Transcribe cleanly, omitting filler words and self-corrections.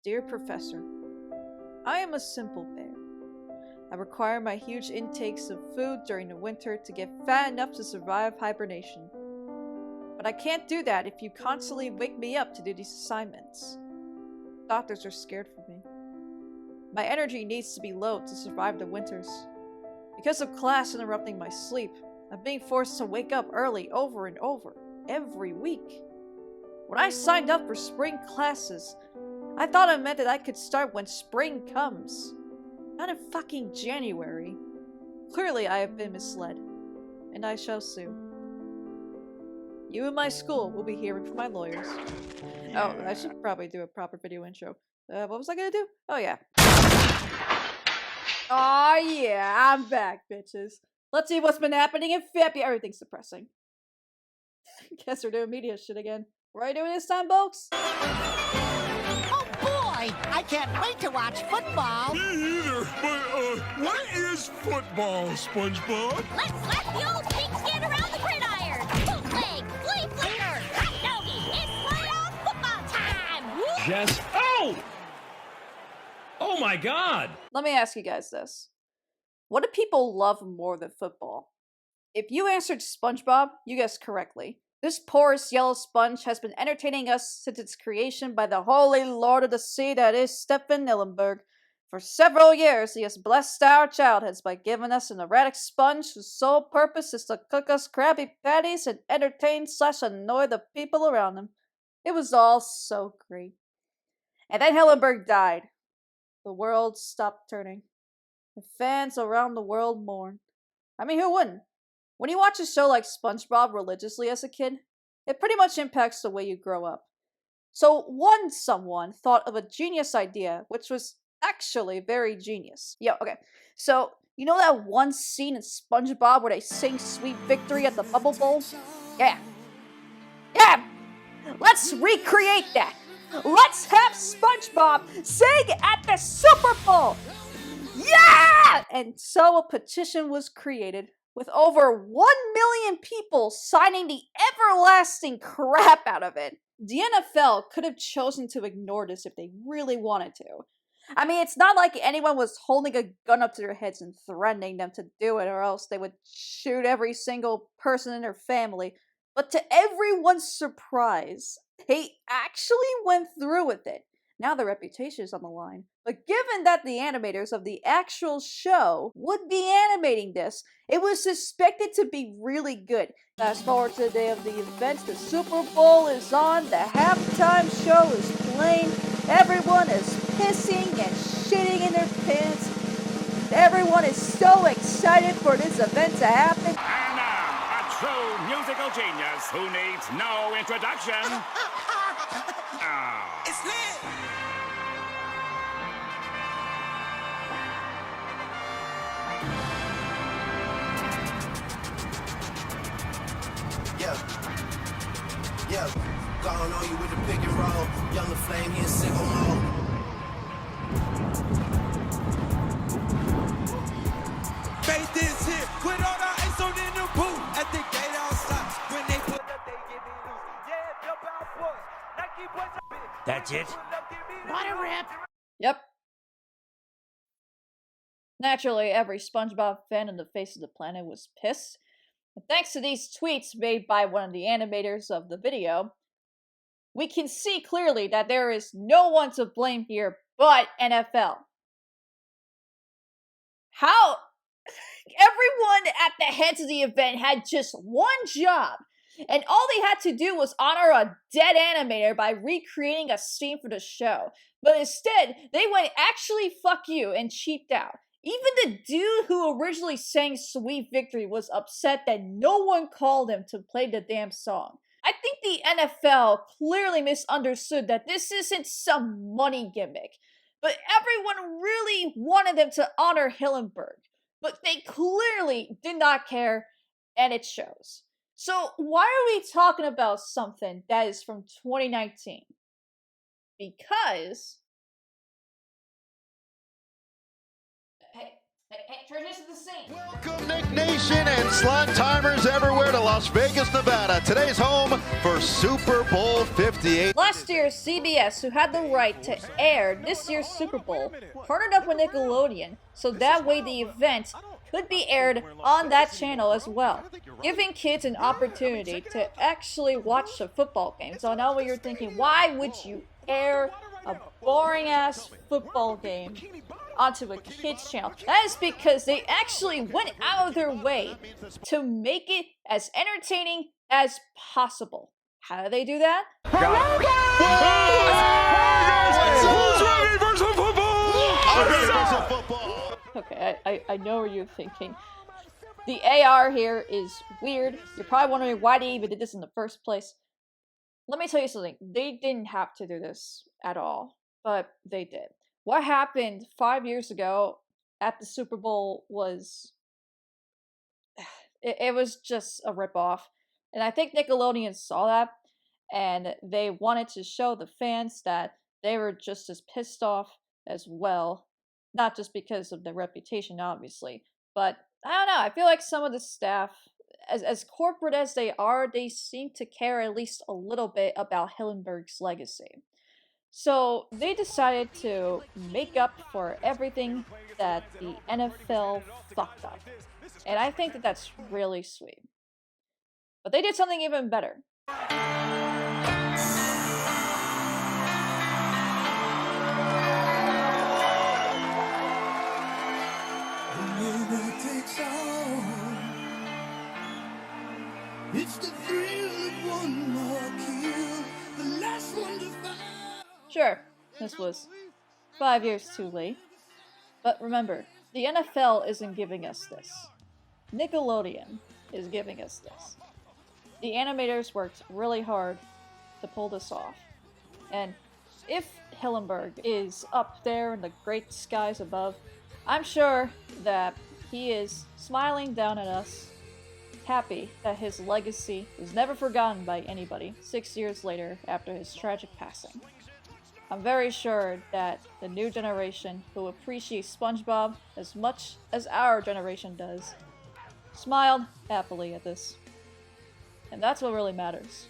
Dear Professor, I am a simple bear. I require my huge intakes of food during the winter to get fat enough to survive hibernation. But I can't do that if you constantly wake me up to do these assignments. Doctors are scared for me. My energy needs to be low to survive the winters. Because of class interrupting my sleep, I'm being forced to wake up early over and over, every week. When I signed up for spring classes, I thought it meant that I could start when spring comes. Not in fucking January. Clearly I have been misled, and I shall sue. You and my school will be hearing from my lawyers. Oh, I should probably do a proper video intro. What was I gonna do? Oh yeah. Oh yeah, I'm back, bitches. Let's see what's been happening in February. Everything's depressing. Guess we're doing media shit again. What are you doing this time, folks? Oh boy, I can't wait to watch football. Me either, but what is football, SpongeBob? Let's let the old pigskin around the gridiron. Bootleg, flea flicker, hot doggy. It's playoff football time. Woo! Jess. Oh! Oh my god! Let me ask you guys this. What do people love more than football? If you answered SpongeBob, you guessed correctly. This porous yellow sponge has been entertaining us since its creation by the holy lord of the sea that is Stefan Hillenburg. For several years, he has blessed our childhoods by giving us an erratic sponge whose sole purpose is to cook us Krabby Patties and entertain/annoy the people around him. It was all so great. And then Hillenburg died. The world stopped turning. And fans around the world mourn. I mean, who wouldn't? When you watch a show like SpongeBob religiously as a kid, it pretty much impacts the way you grow up. So someone thought of a genius idea, which was actually very genius. Yeah, okay. So, you know that one scene in SpongeBob where they sing Sweet Victory at the Bubble Bowl? Yeah. Yeah! Let's recreate that! Let's have SpongeBob sing at the Super Bowl! Yeah! And so a petition was created, with over 1 million people signing the everlasting crap out of it. The NFL could have chosen to ignore this if they really wanted to. I mean, it's not like anyone was holding a gun up to their heads and threatening them to do it, or else they would shoot every single person in their family. But to everyone's surprise, they actually went through with it. Now their reputation is on the line. But given that the animators of the actual show would be animating this, it was suspected to be really good. Fast forward to the day of the event, the Super Bowl is on, the halftime show is playing, everyone is pissing and shitting in their pants. Everyone is so excited for this event to happen. And now, a true musical genius who needs no introduction. It's lit! Yeah, gone on you with the pick and roll. Younger flame, he in single mode. Faith is here with all the ice on in the booth. At the gate outside, when they put up, they get it loose. Yeah, jump out, boys. Nike boys. That's it? What a rip! Yep. Naturally, every SpongeBob fan on the face of the planet was pissed. And thanks to these tweets made by one of the animators of the video, we can see clearly that there is no one to blame here but NFL. How everyone at the heads of the event had just one job, and all they had to do was honor a dead animator by recreating a scene for the show. But instead, they went actually fuck you and cheaped out. Even the dude who originally sang Sweet Victory was upset that no one called him to play the damn song. I think the NFL clearly misunderstood that this isn't some money gimmick, but everyone really wanted them to honor Hillenburg. But they clearly did not care, and it shows. So why are we talking about something that is from 2019? Because... Hey, transition to the scene. Welcome, Nick Nation and Slot Timers everywhere to Las Vegas, Nevada. Today's home for Super Bowl 58. Last year, CBS, who had the right to air this year's Super Bowl, partnered up with Nickelodeon, so that way the event could be aired on that channel as well, giving kids an opportunity to actually watch a football game. So I know what you're thinking, why would you air a boring-ass football game onto a kids channel? That is because they actually went out of their way to make it as entertaining as possible. How do they do that? Okay, I know what you're thinking. The AR here is weird. You're probably wondering why they even did this in the first place. Let me tell you something. They didn't have to do this at all, but they did. What happened 5 years ago at the Super Bowl was... It was just a ripoff. And I think Nickelodeon saw that, and they wanted to show the fans that they were just as pissed off as well. Not just because of their reputation, obviously, but I don't know. I feel like some of the staff, as corporate as they are, they seem to care at least a little bit about Hillenberg's legacy. So they decided to make up for everything that the NFL fucked up. And I think that that's really sweet. But they did something even better. It's the thrill of one more kill, the last one to find. Sure, this was 5 years too late. But remember, the NFL isn't giving us this. Nickelodeon is giving us this. The animators worked really hard to pull this off. And if Hillenberg is up there in the great skies above, I'm sure that he is smiling down at us, happy that his legacy is never forgotten by anybody 6 years later after his tragic passing. I'm very sure that the new generation who appreciates SpongeBob as much as our generation does smiled happily at this. And that's what really matters.